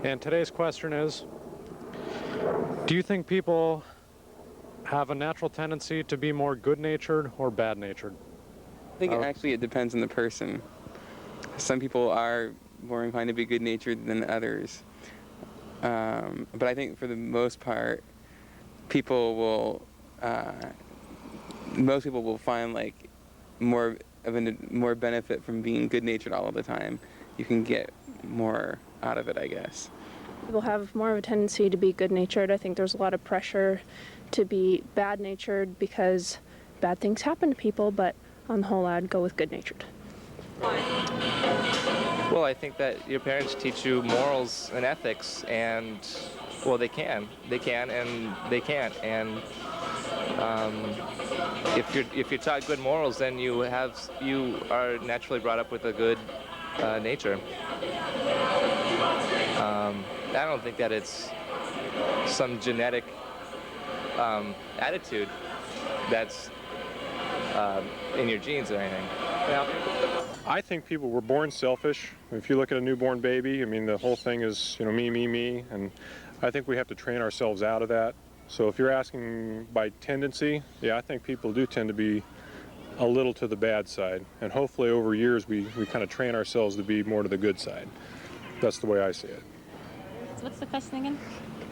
And today's question is, do you think people have a natural tendency to be more good-natured or bad-natured? I think actually it depends on the person. Some people are more inclined to be good-natured than others. But I think for the most part, most people will find like more benefit from being good-natured all of the time. You can get more out of it, I guess. People have more of a tendency to be good-natured. I think there's a lot of pressure to be bad-natured because bad things happen to people, but on the whole, I'd go with good-natured. Well, I think that your parents teach you morals and ethics, and well, they can and they can't. And if you're taught good morals, then you are naturally brought up with a good nature. I don't think that it's some genetic attitude that's in your genes or anything. I think people were born selfish. If you look at a newborn baby, I mean, the whole thing is, me, and I think we have to train ourselves out of that. So if you're asking by tendency, yeah, I think people do tend to be a little to the bad side, and hopefully over years we kind of train ourselves to be more to the good side. That's the way I see it. So what's the question again?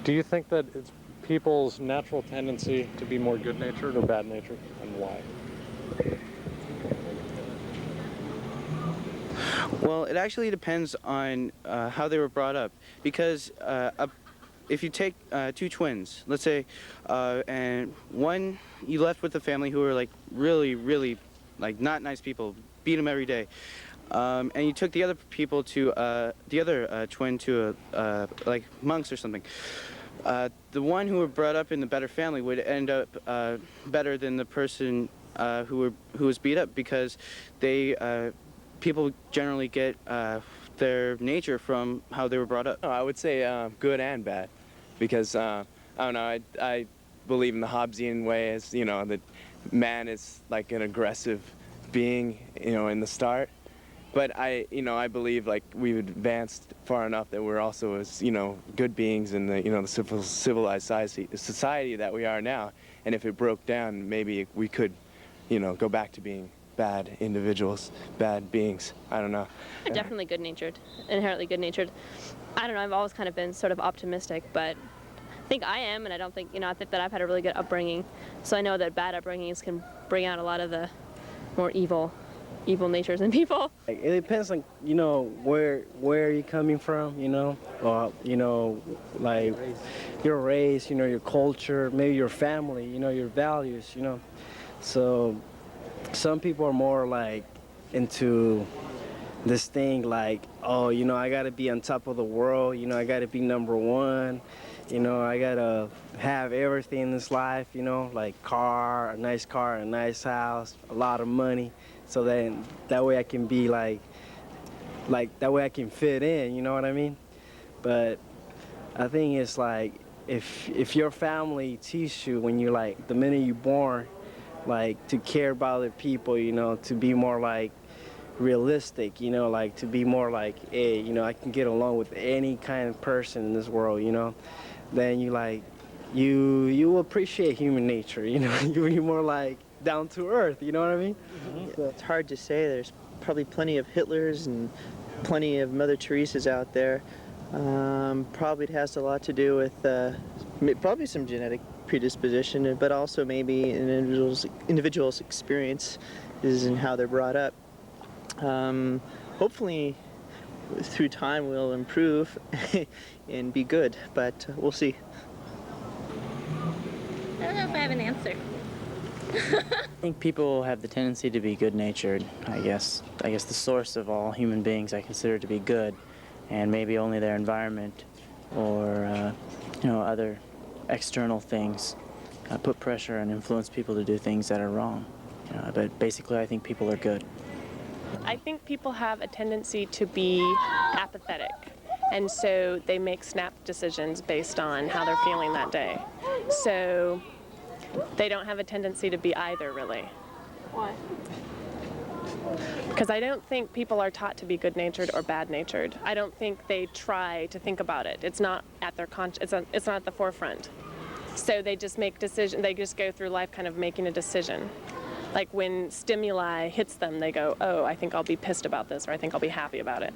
Do you think that it's people's natural tendency to be more good-natured or bad-natured, and why? Well, it actually depends on how they were brought up, because if you take two twins, let's say, and one you left with a family who were like really like not nice people, beat them every day, and you took the other people to the other twin to like monks or something. The one who were brought up in the better family would end up better than the person who was beat up, because people generally get their nature from how they were brought up. Oh, I would say good and bad, because I don't know. I believe in the Hobbesian way, as that man is like an aggressive being, in the start. But I believe like we've advanced far enough that we're also as good beings in the civilized society that we are now. And if it broke down, maybe we could go back to being bad individuals, bad beings. I don't know. Definitely good-natured, inherently good-natured. I don't know, I've always kind of been sort of optimistic, but I think I am, and I don't think, I think that I've had a really good upbringing. So I know that bad upbringings can bring out a lot of the more evil natures in people. It depends on, where you're coming from, or, like your race, your culture, maybe your family, your values, So some people are more like into this thing like, oh, I gotta be on top of the world, I gotta be number one, I gotta have everything in this life, like a nice car, a nice house, a lot of money, so then that way I can be like that way I can fit in, you know what I mean? But I think it's like if your family teaches you when you're like the minute you're born, like to care about other people, to be more like realistic, like to be more like, hey, I can get along with any kind of person in this world, then you appreciate human nature, you're more like down to earth, you know what I mean? Mm-hmm. So it's hard to say. There's probably plenty of Hitlers and plenty of Mother Teresas out there. Probably it has a lot to do with probably some genetic predisposition, but also maybe an individual's experience is in how they're brought up. Hopefully through time we'll improve and be good, but we'll see. I don't know if I have an answer. I think people have the tendency to be good-natured, I guess. The source of all human beings I consider to be good, and maybe only their environment or other external things put pressure and influence people to do things that are wrong. But basically I think people are good. I think people have a tendency to be apathetic, and so they make snap decisions based on how they're feeling that day. So they don't have a tendency to be either, really. Why? Because I don't think people are taught to be good-natured or bad-natured. I don't think they try to think about it. It's not at their it's not at the forefront. So they just make decisions. They just go through life kind of making a decision. Like when stimuli hits them, they go, oh, I think I'll be pissed about this, or I think I'll be happy about it.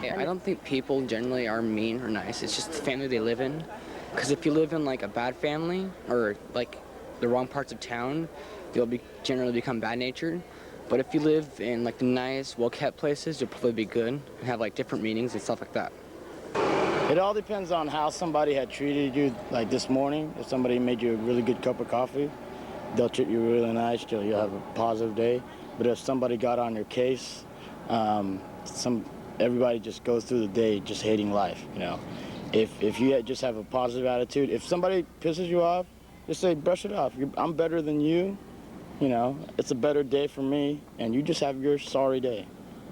I don't think people generally are mean or nice. It's just the family they live in. Because if you live in like a bad family or like the wrong parts of town, you'll generally become bad-natured. But if you live in like the nice, well-kept places, you'll probably be good and have like different meanings and stuff like that. It all depends on how somebody had treated you. Like this morning, if somebody made you a really good cup of coffee, they'll treat you really nice. You'll have a positive day. But if somebody got on your case, everybody just goes through the day just hating life. You know, if you just have a positive attitude, if somebody pisses you off, just say brush it off. I'm better than you. You know, it's a better day for me, and you just have your sorry day.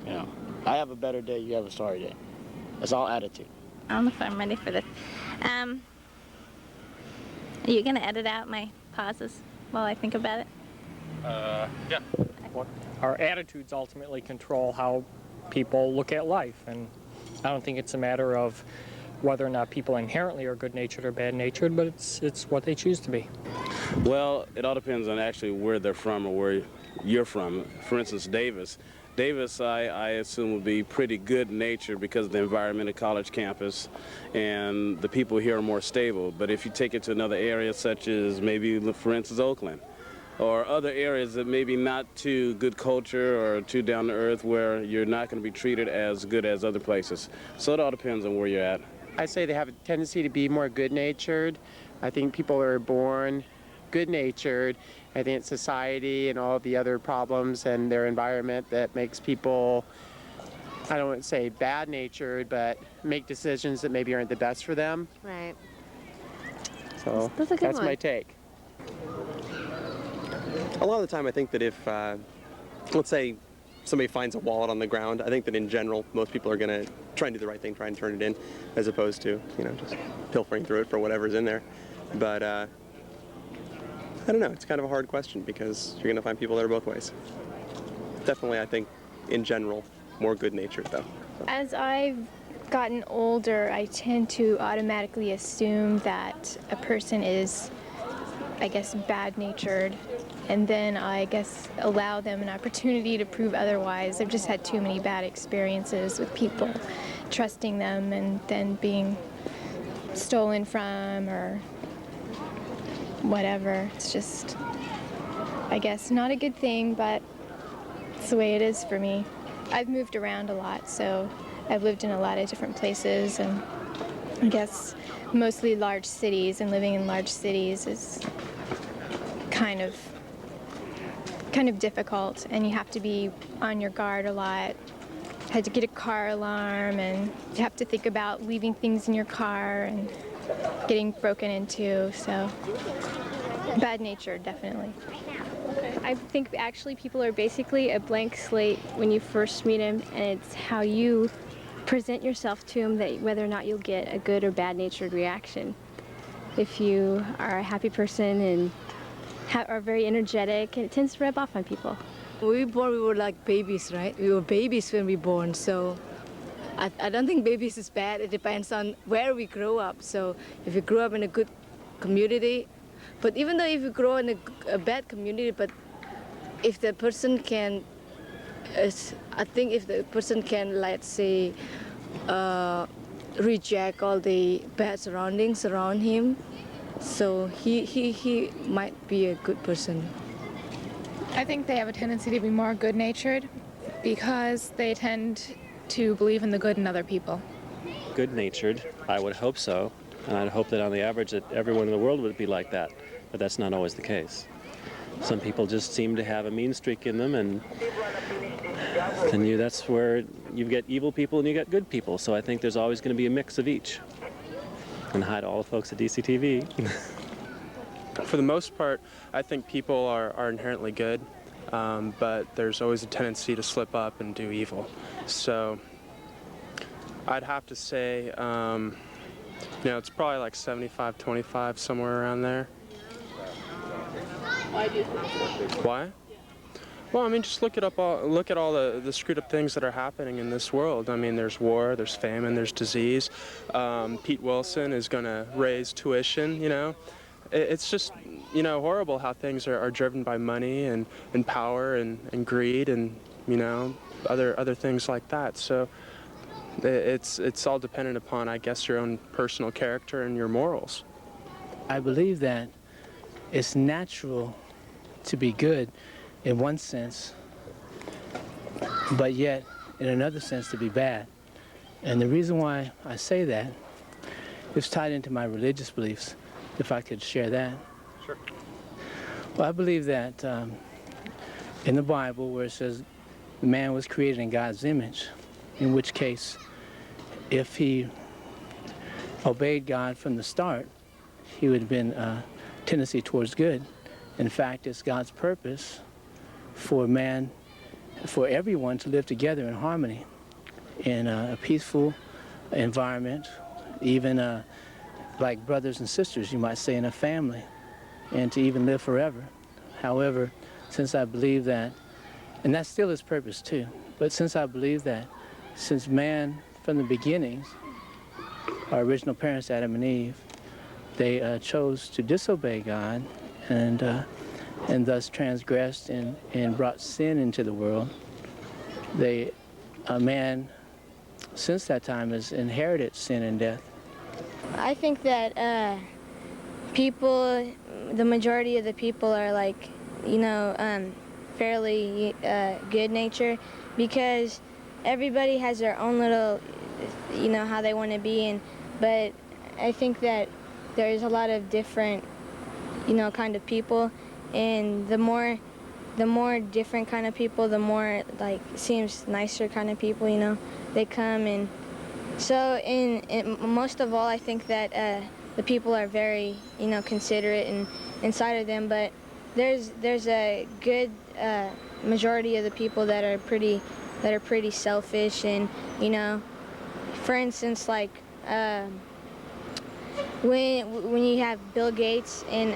You know, I have a better day, you have a sorry day. It's all attitude. I don't know if I'm ready for this. Are you gonna edit out my pauses while I think about it? Yeah. Our attitudes ultimately control how people look at life, and I don't think it's a matter of whether or not people inherently are good-natured or bad-natured, but it's what they choose to be. Well, it all depends on actually where they're from or where you're from. For instance, Davis, I assume, would be pretty good-natured because of the environment of college campus, and the people here are more stable. But if you take it to another area, such as maybe, for instance, Oakland, or other areas that maybe not too good culture or too down to earth, where you're not going to be treated as good as other places. So it all depends on where you're at. I say they have a tendency to be more good-natured. I think people are born good-natured. I think it's society and all the other problems and their environment that makes people, I don't want to say bad-natured, but make decisions that maybe aren't the best for them. Right. So that's my take. A lot of the time I think that if, let's say, somebody finds a wallet on the ground, I think that in general most people are going to try and do the right thing, try and turn it in, as opposed to, you know, just pilfering through it for whatever's in there. But I don't know, it's kind of a hard question because you're going to find people that are both ways. Definitely, I think, in general, more good-natured though. As I've gotten older, I tend to automatically assume that a person is, I guess, bad-natured, and then I guess allow them an opportunity to prove otherwise. I've just had too many bad experiences with people trusting them and then being stolen from or whatever. It's just, I guess, not a good thing, but it's the way it is for me. I've moved around a lot, so I've lived in a lot of different places, and I guess mostly large cities, and living in large cities is kind of difficult, and you have to be on your guard a lot. Had to get a car alarm, and you have to think about leaving things in your car and getting broken into, so bad nature, definitely. I think actually people are basically a blank slate when you first meet them, and it's how you present yourself to them that whether or not you'll get a good or bad-natured reaction. If you are a happy person and are very energetic, it tends to rub off on people. When we were born, we were like babies, right? We were babies when we were born, so I don't think babies is bad. It depends on where we grow up. So if you grow up in a good community, but even though if you grow in a bad community, but if the person can, I think if the person can, let's say, reject all the bad surroundings around him, so he might be a good person. I think they have a tendency to be more good-natured because they tend to believe in the good in other people. Good-natured, I would hope so, and I'd hope that on the average that everyone in the world would be like that, but that's not always the case. Some people just seem to have a mean streak in them, and then that's where you get evil people and you get good people, so I think there's always going to be a mix of each. And hi to all the folks at DCTV. For the most part, I think people are inherently good, but there's always a tendency to slip up and do evil. So I'd have to say, it's probably like 75-25, somewhere around there. Why do you think so? Why? Well, I mean, just look at all the screwed up things that are happening in this world. I mean, there's war, there's famine, there's disease. Pete Wilson is going to raise tuition, you know. It's just, you know, horrible how things are driven by money and power and greed and, you know, other things like that. So it's all dependent upon, I guess, your own personal character and your morals. I believe that it's natural to be good in one sense, but yet in another sense to be bad. And the reason why I say that is tied into my religious beliefs, if I could share that. Sure. Well, I believe that in the Bible where it says man was created in God's image, in which case if he obeyed God from the start, he would have been a tendency towards good. In fact, it's God's purpose for man, for everyone to live together in harmony in a peaceful environment, even like brothers and sisters, you might say, in a family, and to even live forever. However, since I believe that, and that's still his purpose too, but since I believe that, since man from the beginnings, our original parents, Adam and Eve, they chose to disobey God and thus transgressed and brought sin into the world. Man, since that time, has inherited sin and death. I think that people, the majority of the people are like, you know, fairly good nature because everybody has their own little, you know, how they want to be, but I think that there's a lot of different, you know, kind of people, and the more different kind of people, the more like seems nicer kind of people, you know, they come. And so in most of all, I think that the people are very, you know, considerate and inside of them, but there's a good majority of the people that are pretty selfish, and you know, for instance, like when you have Bill Gates and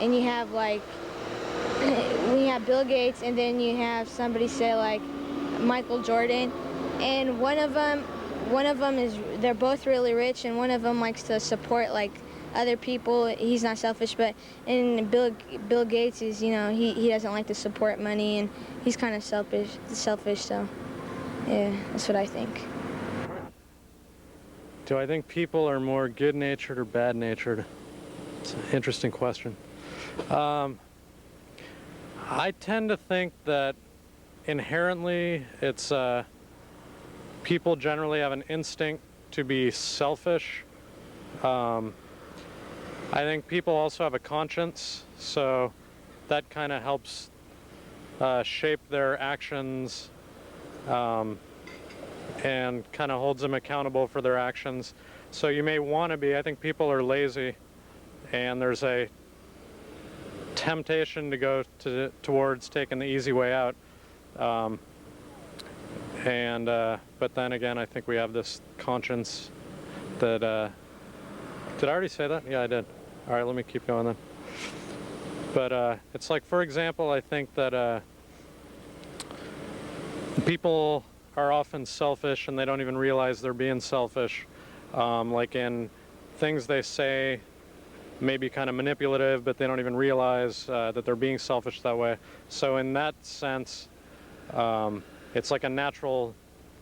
you have like when you have Bill Gates and then you have somebody say like Michael Jordan, and one of them is, they're both really rich, and one of them likes to support like other people. He's not selfish, but and Bill Gates is, you know, he doesn't like to support money, and he's kind of selfish. So yeah, that's what I think. Do I think people are more good-natured or bad-natured? It's an interesting question. I tend to think that inherently it's people generally have an instinct to be selfish. I think people also have a conscience, so that kind of helps shape their actions and kind of holds them accountable for their actions. So you may want to be, I think people are lazy, and there's a temptation to go towards taking the easy way out. But then again, I think we have this conscience that, did I already say that? Yeah, I did. All right, let me keep going then. But it's like, for example, I think that people are often selfish and they don't even realize they're being selfish. Like in things they say may be kind of manipulative, but they don't even realize that they're being selfish that way. So in that sense, it's like a natural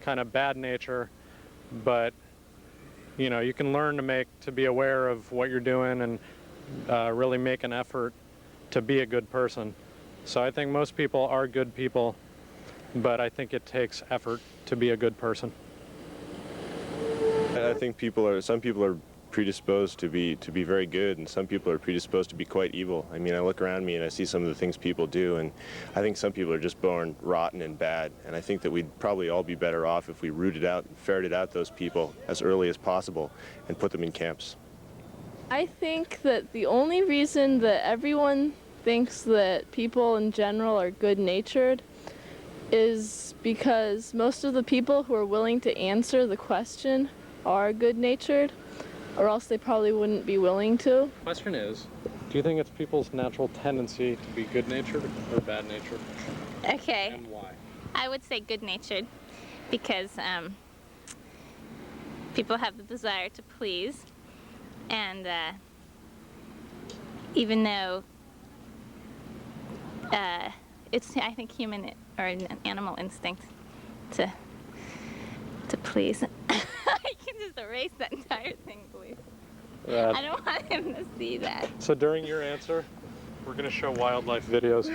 kind of bad nature, but you know, you can learn to be aware of what you're doing and really make an effort to be a good person. So I think most people are good people, but I think it takes effort to be a good person. I think some people are predisposed to be very good, and some people are predisposed to be quite evil. I mean, I look around me and I see some of the things people do, and I think some people are just born rotten and bad, and I think that we'd probably all be better off if we rooted out and ferreted out those people as early as possible and put them in camps. I think that the only reason that everyone thinks that people in general are good-natured is because most of the people who are willing to answer the question are good-natured, or else they probably wouldn't be willing to. The question is, do you think it's people's natural tendency to be good-natured or bad-natured? Okay. And why? I would say good-natured because people have the desire to please, and even though it's, I think, human or an animal instinct to please. I can just erase that entire thing, please. I don't want him to see that. So during your answer, we're going to show wildlife videos.